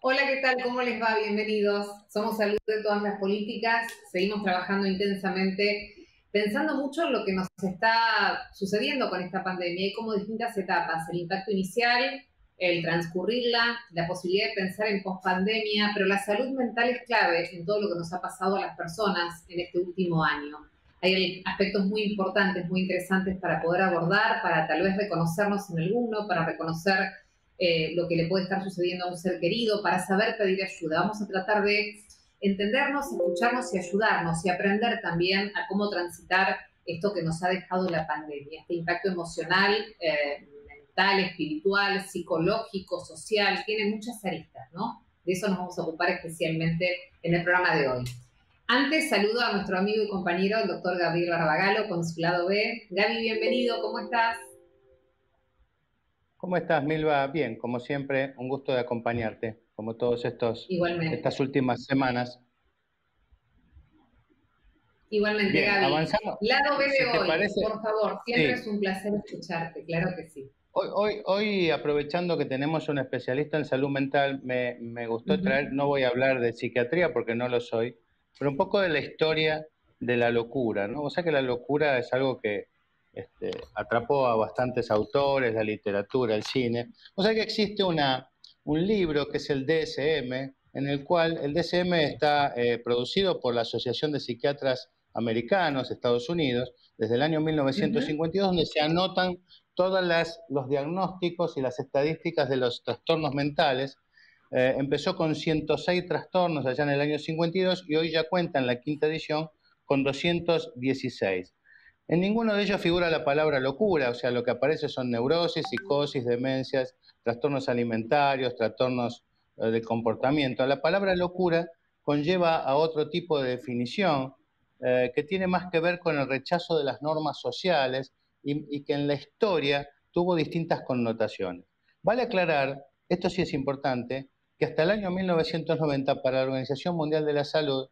Hola, ¿qué tal? ¿Cómo les va? Bienvenidos. Somos Salud de Todas las Políticas. Seguimos trabajando intensamente, pensando mucho en lo que nos está sucediendo con esta pandemia y como distintas etapas, el impacto inicial, el transcurrirla, la posibilidad de pensar en pospandemia, pero la salud mental es clave en todo lo que nos ha pasado a las personas en este último año. Hay aspectos muy importantes, muy interesantes para poder abordar, para tal vez reconocernos en alguno, para reconocer lo que le puede estar sucediendo a un ser querido, para saber pedir ayuda. Vamos a tratar de entendernos, escucharnos y ayudarnos y aprender también a cómo transitar esto que nos ha dejado la pandemia, este impacto emocional, mental, espiritual, psicológico, social, tiene muchas aristas, ¿no? De eso nos vamos a ocupar especialmente en el programa de hoy. Antes saludo a nuestro amigo y compañero, el doctor Gabriel Barbagalo, Consulado B. Gaby, bienvenido, ¿cómo estás? ¿Cómo estás, Milva? Bien, como siempre, un gusto de acompañarte, como todos estas Igualmente. últimas semanas. Igualmente, Bien, Gaby. avanzamos. Lado B Si de te hoy, parece, por favor, siempre es sí. un placer escucharte, claro que sí. Hoy, aprovechando que tenemos un especialista en salud mental, me gustó traer, no voy a hablar de psiquiatría porque no lo soy, pero un poco de la historia de la locura, ¿no? O sea que la locura es algo que atrapó a bastantes autores, la literatura, el cine. O sea que existe un libro que es el DSM, en el cual el DSM está producido por la Asociación de Psiquiatras Americanos, Estados Unidos, desde el año Uh -huh. 1952, donde se anotan todos los diagnósticos y las estadísticas de los trastornos mentales. Empezó con 106 trastornos allá en el año 52 y hoy ya cuenta en la quinta edición con 216. En ninguno de ellos figura la palabra locura, o sea, lo que aparece son neurosis, psicosis, demencias, trastornos alimentarios, trastornos de comportamiento. La palabra locura conlleva a otro tipo de definición que tiene más que ver con el rechazo de las normas sociales y que en la historia tuvo distintas connotaciones. Vale aclarar, esto sí es importante, que hasta el año 1990 para la Organización Mundial de la Salud,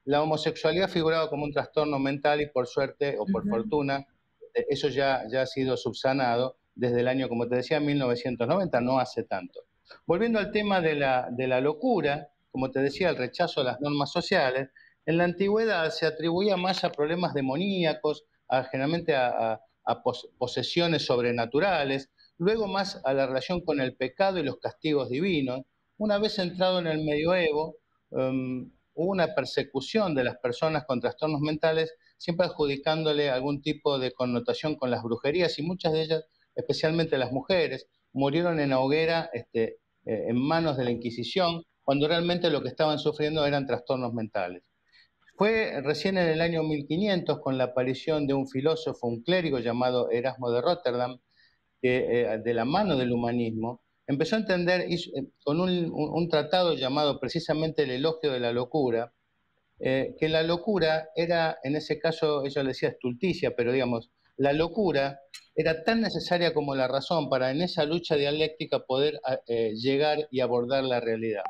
la homosexualidad figuraba como un trastorno mental y por suerte o Uh por -huh. fortuna, eso ya ha sido subsanado desde el año, como te decía, 1990, no hace tanto. Volviendo al tema de la locura, como te decía, el rechazo a las normas sociales, en la antigüedad se atribuía más a problemas demoníacos, generalmente a posesiones sobrenaturales, luego más a la relación con el pecado y los castigos divinos. Una vez entrado en el medioevo, hubo una persecución de las personas con trastornos mentales, siempre adjudicándole algún tipo de connotación con las brujerías y muchas de ellas, especialmente las mujeres, murieron en la hoguera en manos de la Inquisición, cuando realmente lo que estaban sufriendo eran trastornos mentales. Fue recién en el año 1500, con la aparición de un filósofo, un clérigo llamado Erasmo de Rotterdam, que de la mano del humanismo empezó a entender con un tratado llamado precisamente el elogio de la locura, que la locura era, en ese caso, ella le decía estulticia, pero digamos, la locura era tan necesaria como la razón para en esa lucha dialéctica poder llegar y abordar la realidad.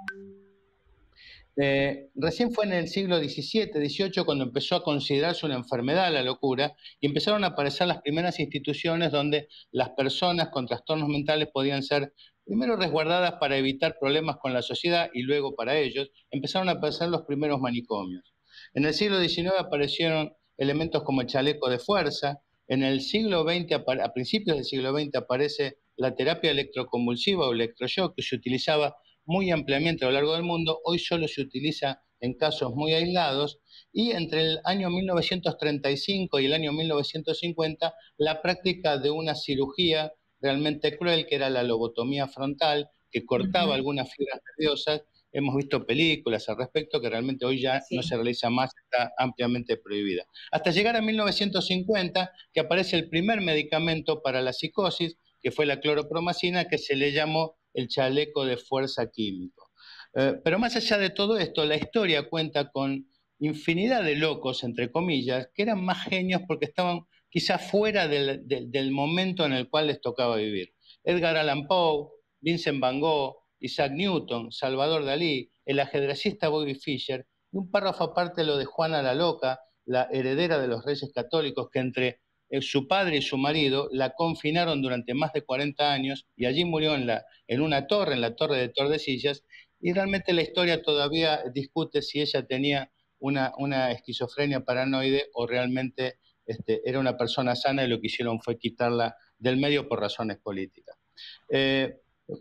Recién fue en el siglo XVII, XVIII, cuando empezó a considerarse una enfermedad la locura y empezaron a aparecer las primeras instituciones donde las personas con trastornos mentales podían ser primero resguardadas para evitar problemas con la sociedad y luego para ellos. Empezaron a aparecer los primeros manicomios. En el siglo XIX aparecieron elementos como el chaleco de fuerza. En el siglo XX, a principios del siglo XX, aparece la terapia electroconvulsiva o electroshock, que se utilizaba muy ampliamente a lo largo del mundo. Hoy solo se utiliza en casos muy aislados, y entre el año 1935 y el año 1950 la práctica de una cirugía realmente cruel, que era la lobotomía frontal, que Uh cortaba -huh. algunas fibras nerviosas. Hemos visto películas al respecto, que realmente hoy ya no se Sí. realiza más, está ampliamente prohibida. Hasta llegar a 1950, que aparece el primer medicamento para la psicosis, que fue la cloropromacina, que se le llamó el chaleco de fuerza químico. Pero más allá de todo esto, la historia cuenta con infinidad de locos, entre comillas, que eran más genios porque estaban quizás fuera del momento en el cual les tocaba vivir. Edgar Allan Poe, Vincent Van Gogh, Isaac Newton, Salvador Dalí, el ajedrecista Bobby Fischer, y un párrafo aparte lo de Juana la Loca, la heredera de los Reyes Católicos, que entre su padre y su marido la confinaron durante más de 40 años y allí murió en una torre, en la torre de Tordesillas, y realmente la historia todavía discute si ella tenía una esquizofrenia paranoide o realmente era una persona sana y lo que hicieron fue quitarla del medio por razones políticas.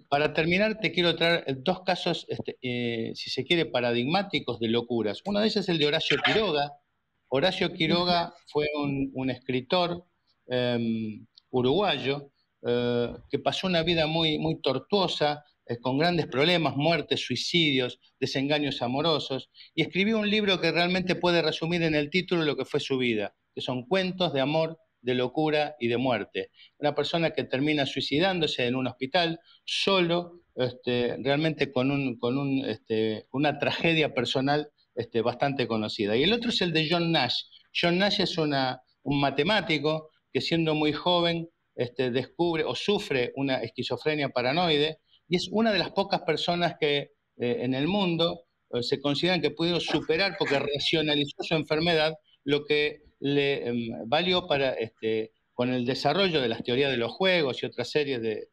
Para terminar, te quiero traer dos casos, si se quiere, paradigmáticos de locuras. Uno de ellos es el de Horacio Quiroga. Horacio Quiroga fue un escritor uruguayo que pasó una vida muy, muy tortuosa, con grandes problemas, muertes, suicidios, desengaños amorosos, y escribió un libro que realmente puede resumir en el título lo que fue su vida, que son cuentos de amor, de locura y de muerte. Una persona que termina suicidándose en un hospital, solo, realmente con una tragedia personal bastante conocida. Y el otro es el de John Nash. John Nash es un matemático que siendo muy joven descubre o sufre una esquizofrenia paranoide y es una de las pocas personas que en el mundo se consideran que pudieron superar porque racionalizó su enfermedad, lo que le valió para, con el desarrollo de las teorías de los juegos y otras series de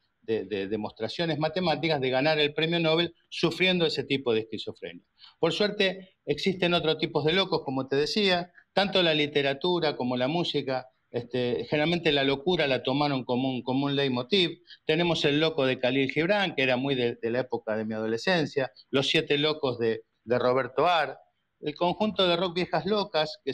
demostraciones matemáticas, de ganar el premio Nobel sufriendo ese tipo de esquizofrenia. Por suerte, existen otros tipos de locos, como te decía, tanto la literatura como la música. Generalmente la locura la tomaron como un leitmotiv. Tenemos el loco de Khalil Gibran, que era muy de la época de mi adolescencia, los 7 locos de Roberto Ar, el conjunto de rock Viejas Locas, que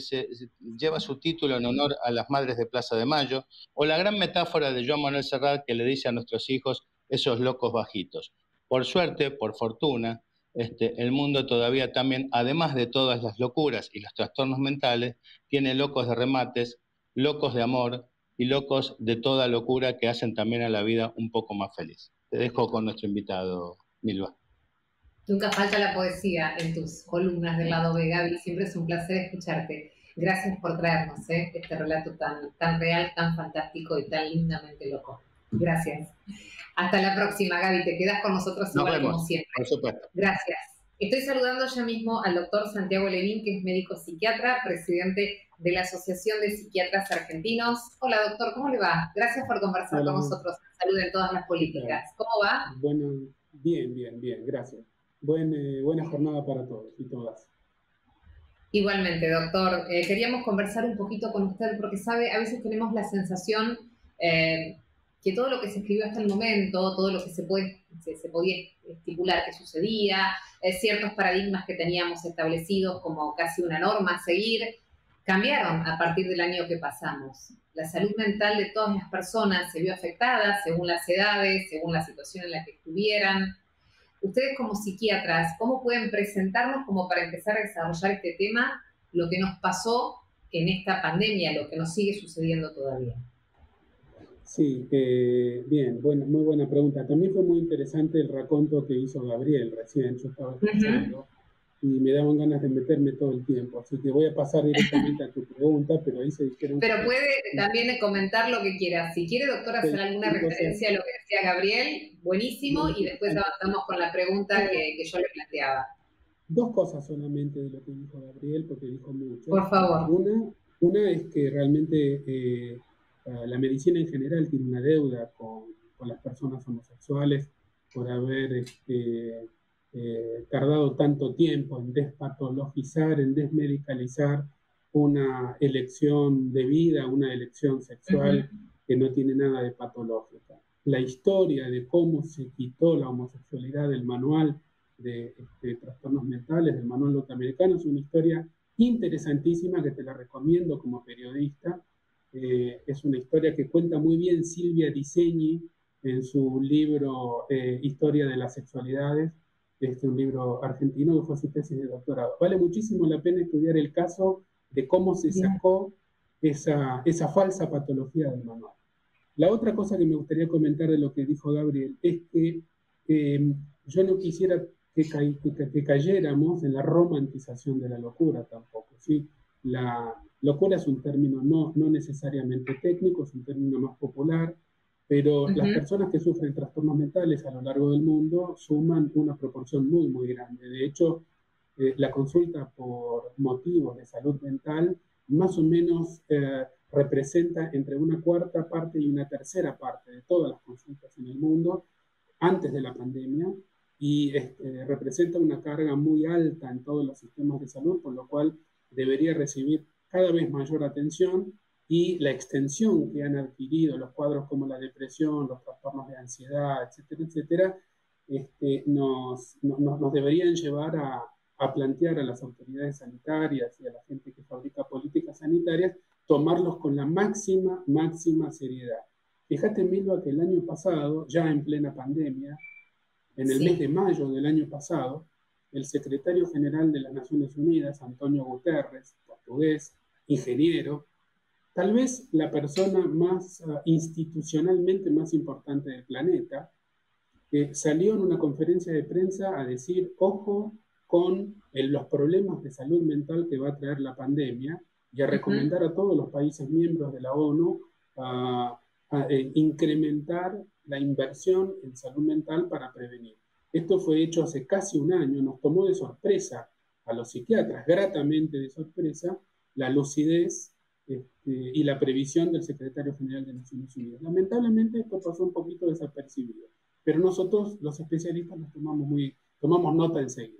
lleva su título en honor a las madres de Plaza de Mayo, o la gran metáfora de Joan Manuel Serrat que le dice a nuestros hijos, esos locos bajitos. Por suerte, por fortuna, el mundo todavía también, además de todas las locuras y los trastornos mentales, tiene locos de remates, locos de amor y locos de toda locura que hacen también a la vida un poco más feliz. Te dejo con nuestro invitado, Milva. Nunca falta la poesía en tus columnas del lado B, Gaby. Siempre es un placer escucharte. Gracias por traernos este relato tan real, tan fantástico y tan lindamente loco. Gracias. Hasta la próxima, Gaby. Te quedas con nosotros igual como siempre. Por supuesto. Gracias. Estoy saludando ya mismo al doctor Santiago Levín, que es médico psiquiatra, presidente de la Asociación de Psiquiatras Argentinos. Hola, doctor, ¿cómo le va? Gracias por conversar con nosotros. Salud en todas las políticas. ¿Cómo va? Bueno, bien, gracias. Buena jornada para todos y todas. Igualmente, doctor. Queríamos conversar un poquito con usted porque, sabe, a veces tenemos la sensación que todo lo que se escribió hasta el momento, todo lo que se podía estipular que sucedía, ciertos paradigmas que teníamos establecidos como casi una norma a seguir, cambiaron a partir del año que pasamos. La salud mental de todas las personas se vio afectada según las edades, según la situación en la que estuvieran. Ustedes como psiquiatras, ¿cómo pueden presentarnos como para empezar a desarrollar este tema, lo que nos pasó en esta pandemia, lo que nos sigue sucediendo todavía? Sí, bien, muy buena pregunta. También fue muy interesante el raconto que hizo Gabriel recién, yo estaba escuchando, y me daban ganas de meterme todo el tiempo, así que voy a pasar directamente a tu pregunta, pero ahí se dijeron... Pero puede también comentar lo que quiera. Si quiere, doctor, hacer alguna referencia a lo que decía Gabriel, buenísimo, y después avanzamos con la pregunta que yo le planteaba. Dos cosas solamente de lo que dijo Gabriel, porque dijo mucho. Por favor. Una es que realmente la medicina en general tiene una deuda con las personas homosexuales por haber tardado tanto tiempo en despatologizar, en desmedicalizar una elección de vida, una elección sexual que no tiene nada de patológica. La historia de cómo se quitó la homosexualidad del manual de trastornos mentales, del manual norteamericano, es una historia interesantísima que te la recomiendo como periodista. Es una historia que cuenta muy bien Silvia Disegni en su libro Historia de las Sexualidades, un libro argentino que fue su tesis de doctorado. Vale muchísimo la pena estudiar el caso de cómo se sacó esa falsa patología del manual. La otra cosa que me gustaría comentar de lo que dijo Gabriel es que yo no quisiera que cayéramos en la romantización de la locura tampoco, ¿sí? La locura es un término no necesariamente técnico, es un término más popular, pero las personas que sufren trastornos mentales a lo largo del mundo suman una proporción muy, muy grande. De hecho, la consulta por motivos de salud mental más o menos representa entre una cuarta parte y una tercera parte de todas las consultas en el mundo antes de la pandemia, y representa una carga muy alta en todos los sistemas de salud, por lo cual debería recibir cada vez mayor atención, y la extensión que han adquirido los cuadros como la depresión, los trastornos de ansiedad, etcétera, etcétera, nos deberían llevar a plantear a las autoridades sanitarias y a la gente que fabrica políticas sanitarias tomarlos con la máxima seriedad. Fíjate, Milva, que el año pasado, ya en plena pandemia, en el mes de mayo del año pasado, el secretario general de las Naciones Unidas, Antonio Guterres, portugués, ingeniero, tal vez la persona más institucionalmente más importante del planeta, salió en una conferencia de prensa a decir, ojo con los problemas de salud mental que va a traer la pandemia, y a recomendar a todos los países miembros de la ONU a incrementar la inversión en salud mental para prevenir. Esto fue hecho hace casi un año, nos tomó de sorpresa a los psiquiatras, gratamente de sorpresa, la lucidez y la previsión del secretario general de Naciones Unidas. Lamentablemente esto pasó un poquito desapercibido, pero nosotros los especialistas nos tomamos nota enseguida.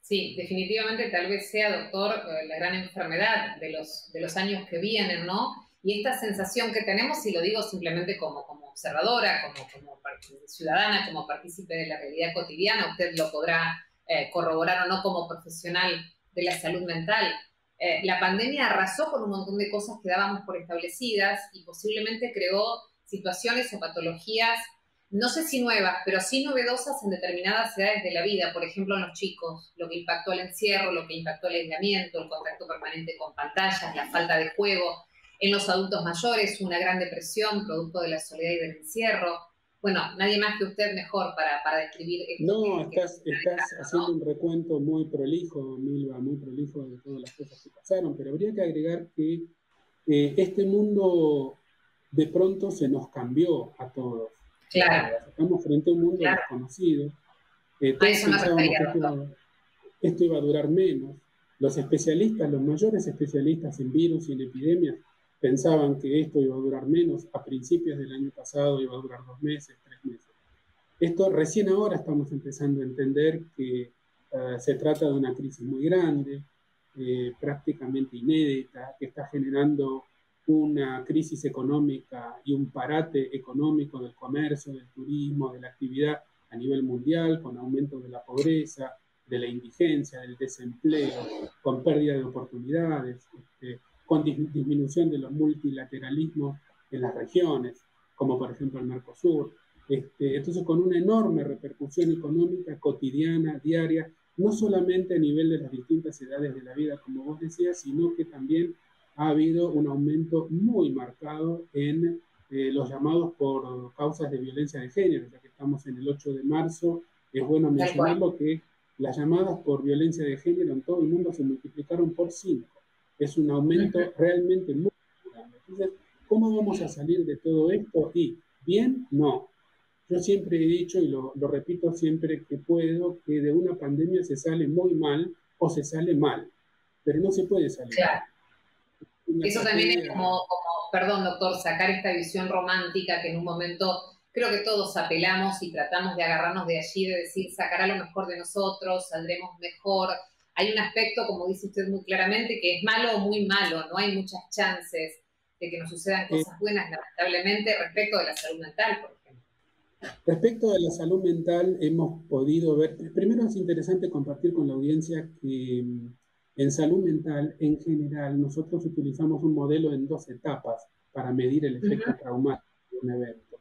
Sí, definitivamente tal vez sea, doctor, la gran enfermedad de los años que vienen, ¿no? Y esta sensación que tenemos, y lo digo simplemente como observadora, como ciudadana, como partícipe de la realidad cotidiana, usted lo podrá corroborar o no como profesional de la salud mental. La pandemia arrasó con un montón de cosas que dábamos por establecidas y posiblemente creó situaciones o patologías, no sé si nuevas, pero sí novedosas en determinadas edades de la vida. Por ejemplo, en los chicos, lo que impactó el encierro, lo que impactó el aislamiento, el contacto permanente con pantallas, la falta de juego. En los adultos mayores, una gran depresión producto de la soledad y del encierro. Bueno, nadie más que usted mejor para describir esto. No, estás haciendo un recuento muy prolijo, Milva, muy prolijo de todas las cosas que pasaron, pero habría que agregar que este mundo de pronto se nos cambió a todos. Claro. Estamos frente a un mundo desconocido. Todos pensábamos que esto iba a durar menos. Los especialistas, los mayores especialistas en virus y en epidemias, pensaban que esto iba a durar menos. A principios del año pasado iba a durar 2 meses, 3 meses. Esto recién ahora estamos empezando a entender que se trata de una crisis muy grande, prácticamente inédita, que está generando una crisis económica y un parate económico del comercio, del turismo, de la actividad a nivel mundial, con aumento de la pobreza, de la indigencia, del desempleo, con pérdida de oportunidades, con disminución de los multilateralismos en las regiones, como por ejemplo el Mercosur. Entonces, con una enorme repercusión económica cotidiana, diaria, no solamente a nivel de las distintas edades de la vida, como vos decías, sino que también ha habido un aumento muy marcado en los llamados por causas de violencia de género. Ya que estamos en el 8 de marzo, es bueno mencionarlo que las llamadas por violencia de género en todo el mundo se multiplicaron por 5. Es un aumento realmente muy grande. Entonces, ¿cómo vamos a salir de todo esto? Y bien, no. Yo siempre he dicho, y lo repito siempre que puedo, que de una pandemia se sale muy mal o se sale mal, pero no se puede salir. Claro. Eso también es como, perdón, doctor, sacar esta visión romántica que en un momento creo que todos apelamos y tratamos de agarrarnos de allí, de decir, sacará lo mejor de nosotros, saldremos mejor. Hay un aspecto, como dice usted muy claramente, que es malo o muy malo, no hay muchas chances de que nos sucedan cosas buenas, lamentablemente, respecto de la salud mental, por ejemplo. Respecto de la salud mental, hemos podido ver, primero es interesante compartir con la audiencia que en salud mental, en general, nosotros utilizamos un modelo en 2 etapas para medir el efecto traumático de un evento.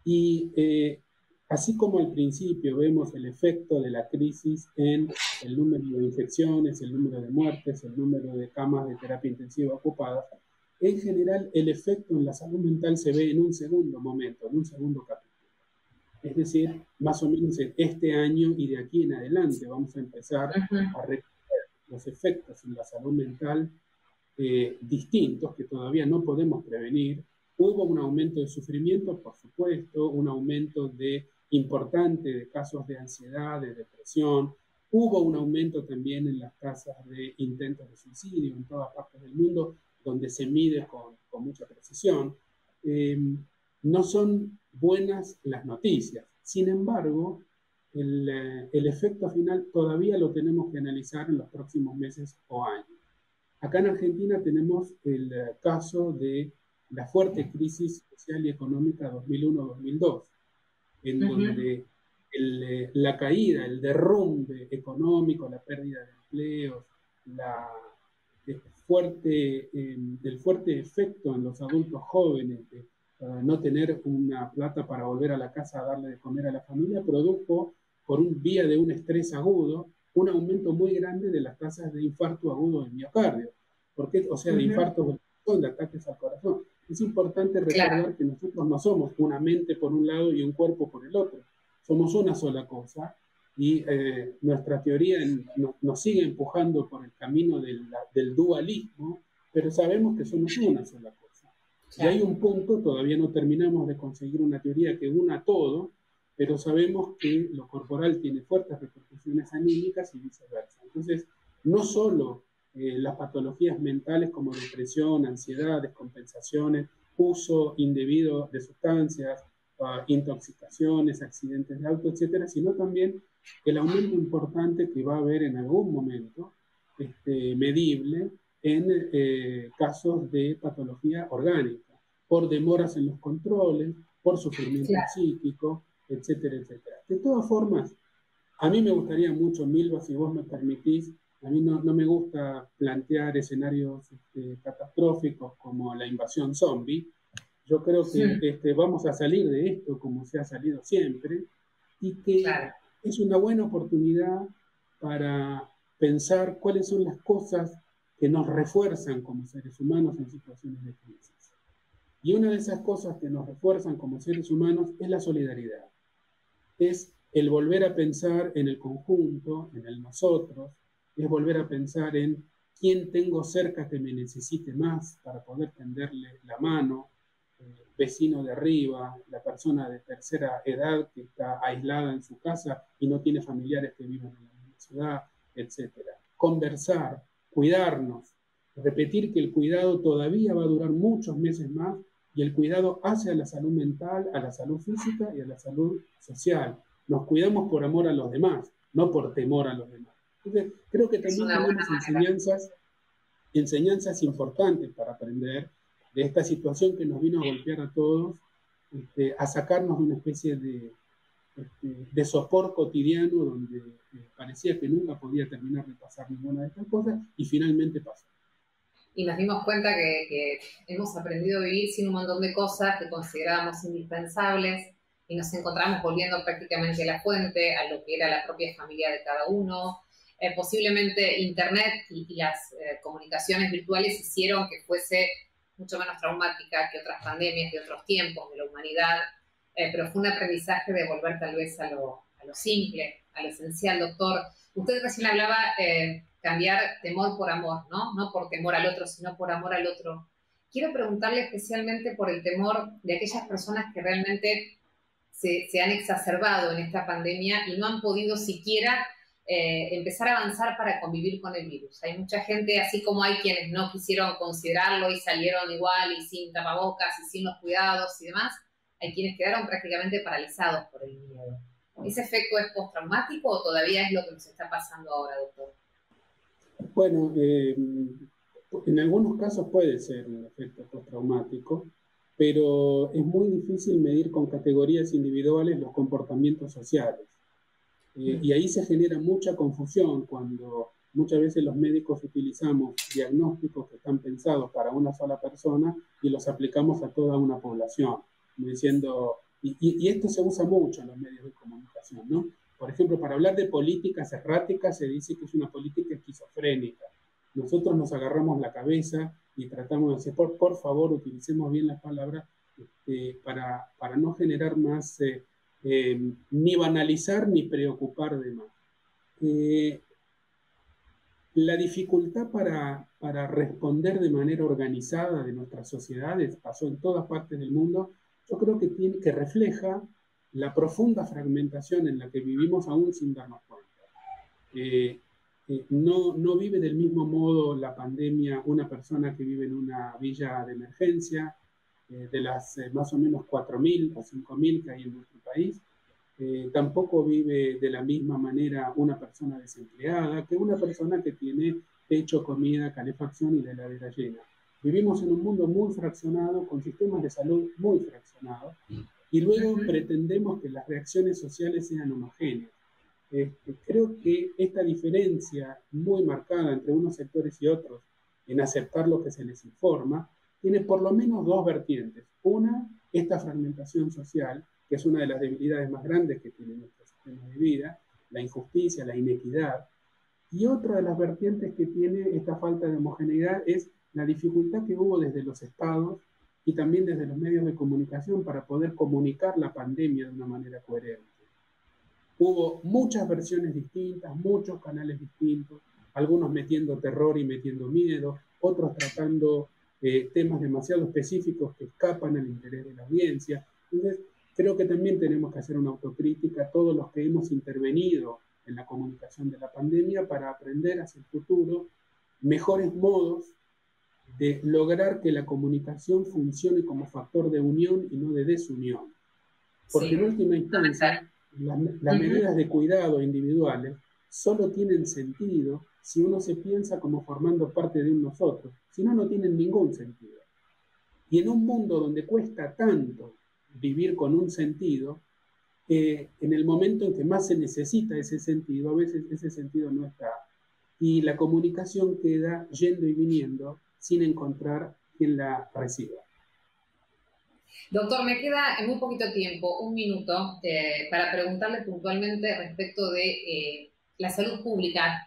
Y así como al principio vemos el efecto de la crisis en el número de infecciones, el número de muertes, el número de camas de terapia intensiva ocupadas, en general el efecto en la salud mental se ve en un segundo momento, en un segundo capítulo. Es decir, más o menos en este año y de aquí en adelante vamos a empezar a recoger los efectos en la salud mental distintos que todavía no podemos prevenir. Hubo un aumento de sufrimiento, por supuesto, un aumento importante de casos de ansiedad, de depresión. Hubo un aumento también en las tasas de intentos de suicidio en todas partes del mundo, donde se mide con mucha precisión, no son buenas las noticias. Sin embargo, el efecto final todavía lo tenemos que analizar en los próximos meses o años. Acá en Argentina tenemos el caso de la fuerte crisis social y económica 2001-2002, en donde la caída, el derrumbe económico, la pérdida de empleos, el fuerte efecto en los adultos jóvenes de no tener una plata para volver a la casa a darle de comer a la familia, produjo, por vía de un estrés agudo, un aumento muy grande de las tasas de infarto agudo del miocardio. O sea, de infartos del corazón, de ataques al corazón. Es importante recordar que nosotros no somos una mente por un lado y un cuerpo por el otro. Somos una sola cosa y nuestra teoría nos sigue empujando por el camino del dualismo, pero sabemos que somos una sola cosa. Y hay un punto, todavía no terminamos de conseguir una teoría que una todo, pero sabemos que lo corporal tiene fuertes repercusiones anímicas y viceversa. Entonces, no solo las patologías mentales como depresión, ansiedad, descompensaciones, uso indebido de sustancias, intoxicaciones, accidentes de auto, etcétera, sino también el aumento importante que va a haber en algún momento medible en casos de patología orgánica, por demoras en los controles, por sufrimiento psíquico, etcétera, etcétera. De todas formas, a mí me gustaría mucho, Milva, si vos me permitís, a mí no me gusta plantear escenarios catastróficos como la invasión zombie. Yo creo que vamos a salir de esto como se ha salido siempre y que es una buena oportunidad para pensar cuáles son las cosas que nos refuerzan como seres humanos en situaciones de crisis. Y una de esas cosas que nos refuerzan como seres humanos es la solidaridad. Es el volver a pensar en el conjunto, en el nosotros, es volver a pensar en quién tengo cerca que me necesite más para poder tenderle la mano, vecino de arriba, la persona de tercera edad que está aislada en su casa y no tiene familiares que vivan en la misma ciudad, etc. Conversar, cuidarnos, repetir que el cuidado todavía va a durar muchos meses más y el cuidado hace a la salud mental, a la salud física y a la salud social. Nos cuidamos por amor a los demás, no por temor a los demás. Entonces, creo que también tenemos enseñanzas importantes para aprender de esta situación que nos vino a golpear a todos, a sacarnos de una especie de sopor cotidiano donde parecía que nunca podía terminar de pasar ninguna de estas cosas y finalmente pasó. Y nos dimos cuenta que hemos aprendido a vivir sin un montón de cosas que considerábamos indispensables y nos encontramos volviendo prácticamente a la fuente, a lo que era la propia familia de cada uno. Posiblemente Internet y las comunicaciones virtuales hicieron que fuese mucho menos traumática que otras pandemias de otros tiempos de la humanidad, pero fue un aprendizaje de volver tal vez a lo simple, a lo esencial. Doctor, usted recién hablaba cambiar temor por amor, ¿no? No por temor al otro, sino por amor al otro. Quiero preguntarle especialmente por el temor de aquellas personas que realmente se han exacerbado en esta pandemia y no han podido siquiera empezar a avanzar para convivir con el virus. Hay mucha gente, así como hay quienes no quisieron considerarlo y salieron igual y sin tapabocas y sin los cuidados y demás, hay quienes quedaron prácticamente paralizados por el miedo. ¿Ese efecto es postraumático o todavía es lo que nos está pasando ahora, doctor? Bueno, en algunos casos puede ser un efecto postraumático, pero es muy difícil medir con categorías individuales los comportamientos sociales. Y ahí se genera mucha confusión cuando muchas veces los médicos utilizamos diagnósticos que están pensados para una sola persona y los aplicamos a toda una población, diciendo, y esto se usa mucho en los medios de comunicación, ¿no? Por ejemplo, para hablar de políticas erráticas se dice que es una política esquizofrénica. Nosotros nos agarramos la cabeza y tratamos de decir, por favor, utilicemos bien las palabras para no generar más... ni banalizar ni preocupar de más. La dificultad para responder de manera organizada de nuestras sociedades pasó en todas partes del mundo. Yo creo que refleja la profunda fragmentación en la que vivimos aún sin darnos cuenta. no vive del mismo modo la pandemia una persona que vive en una villa de emergencia, de las más o menos 4.000 o 5.000 que hay en nuestro país. Tampoco vive de la misma manera una persona desempleada que una persona que tiene techo, comida, calefacción y la heladera llena. Vivimos en un mundo muy fraccionado, con sistemas de salud muy fraccionados, y luego pretendemos que las reacciones sociales sean homogéneas. Creo que esta diferencia muy marcada entre unos sectores y otros en aceptar lo que se les informa, tiene por lo menos dos vertientes. Una, esta fragmentación social, que es una de las debilidades más grandes que tiene nuestro sistema de vida, la injusticia, la inequidad. Y otra de las vertientes que tiene esta falta de homogeneidad es la dificultad que hubo desde los estados y también desde los medios de comunicación para poder comunicar la pandemia de una manera coherente. Hubo muchas versiones distintas, muchos canales distintos, algunos metiendo terror y metiendo miedo, otros tratando temas demasiado específicos que escapan al interés de la audiencia. Entonces, creo que también tenemos que hacer una autocrítica a todos los que hemos intervenido en la comunicación de la pandemia para aprender hacia el futuro mejores modos de lograr que la comunicación funcione como factor de unión y no de desunión. Porque en última instancia, las medidas de cuidado individuales solo tienen sentido si uno se piensa como formando parte de un nosotros. Si no, no tienen ningún sentido. Y en un mundo donde cuesta tanto vivir con un sentido, en el momento en que más se necesita ese sentido, a veces ese sentido no está. Y la comunicación queda yendo y viniendo sin encontrar quien la reciba. Doctor, me queda en muy poquito tiempo, un minuto, para preguntarle puntualmente respecto de la salud pública,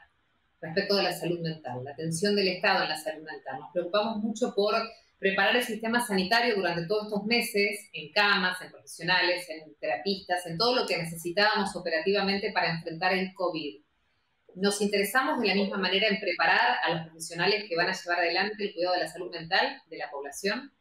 respecto de la salud mental, la atención del Estado en la salud mental. Nos preocupamos mucho por preparar el sistema sanitario durante todos estos meses, en camas, en profesionales, en terapistas, en todo lo que necesitábamos operativamente para enfrentar el COVID. ¿Nos interesamos de la misma manera en preparar a los profesionales que van a llevar adelante el cuidado de la salud mental de la población?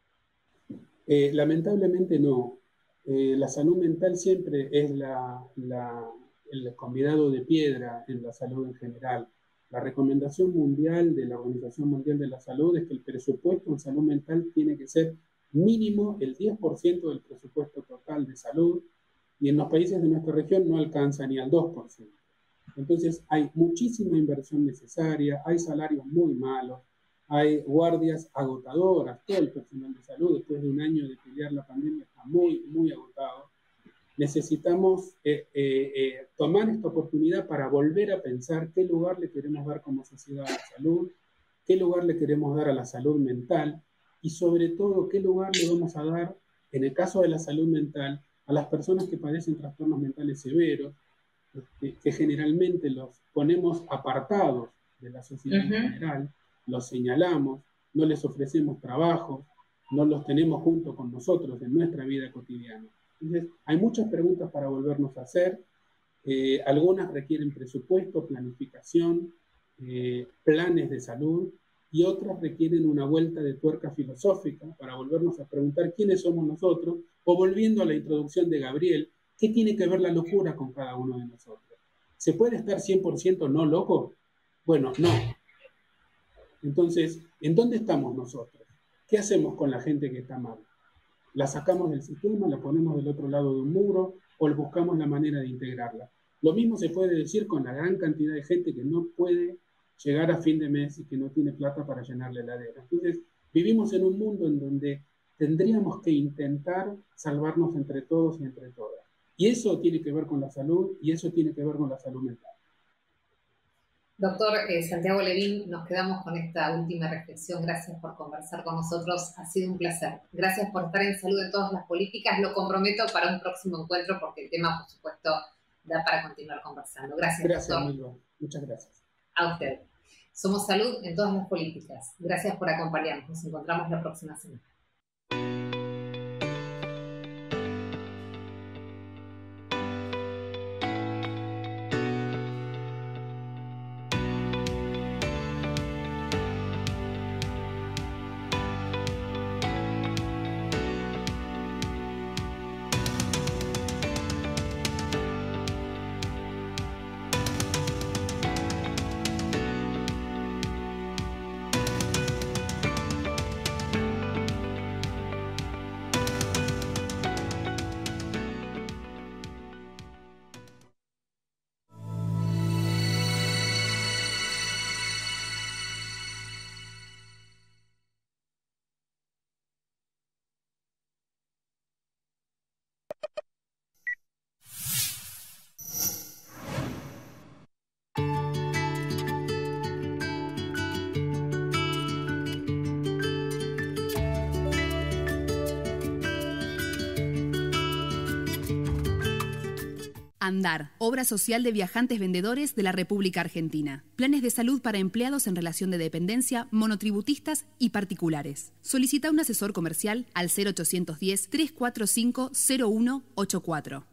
Lamentablemente no. La salud mental siempre es el convidado de piedra en la salud en general. La recomendación mundial de la Organización Mundial de la Salud es que el presupuesto en salud mental tiene que ser mínimo el 10% del presupuesto total de salud, y en los países de nuestra región no alcanza ni al 2%. Entonces hay muchísima inversión necesaria, hay salarios muy malos, hay guardias agotadoras. Todo el personal de salud, después de un año de pelear la pandemia, está muy, muy agotado. Necesitamos tomar esta oportunidad para volver a pensar qué lugar le queremos dar como sociedad a la salud, qué lugar le queremos dar a la salud mental y sobre todo qué lugar le vamos a dar, en el caso de la salud mental, a las personas que padecen trastornos mentales severos, que generalmente los ponemos apartados de la sociedad en general, los señalamos, no les ofrecemos trabajo, no los tenemos junto con nosotros en nuestra vida cotidiana. Entonces, hay muchas preguntas para volvernos a hacer. Algunas requieren presupuesto, planificación, planes de salud, y otras requieren una vuelta de tuerca filosófica para volvernos a preguntar quiénes somos nosotros, o volviendo a la introducción de Gabriel, ¿qué tiene que ver la locura con cada uno de nosotros? ¿Se puede estar 100% no loco? Bueno, no. Entonces, ¿en dónde estamos nosotros? ¿Qué hacemos con la gente que está mal? ¿La sacamos del sistema, la ponemos del otro lado de un muro o buscamos la manera de integrarla? Lo mismo se puede decir con la gran cantidad de gente que no puede llegar a fin de mes y que no tiene plata para llenar la heladera. Entonces, vivimos en un mundo en donde tendríamos que intentar salvarnos entre todos y entre todas. Y eso tiene que ver con la salud, y eso tiene que ver con la salud mental. Doctor Santiago Levín, nos quedamos con esta última reflexión. Gracias por conversar con nosotros. Ha sido un placer. Gracias por estar en Salud en todas las políticas. Lo comprometo para un próximo encuentro porque el tema, por supuesto, da para continuar conversando. Gracias, doctor. Amigo. Muchas gracias. A usted. Somos Salud en todas las políticas. Gracias por acompañarnos. Nos encontramos la próxima semana. ANDAR, Obra Social de Viajantes Vendedores de la República Argentina. Planes de salud para empleados en relación de dependencia, monotributistas y particulares. Solicita un asesor comercial al 0810-345-0184.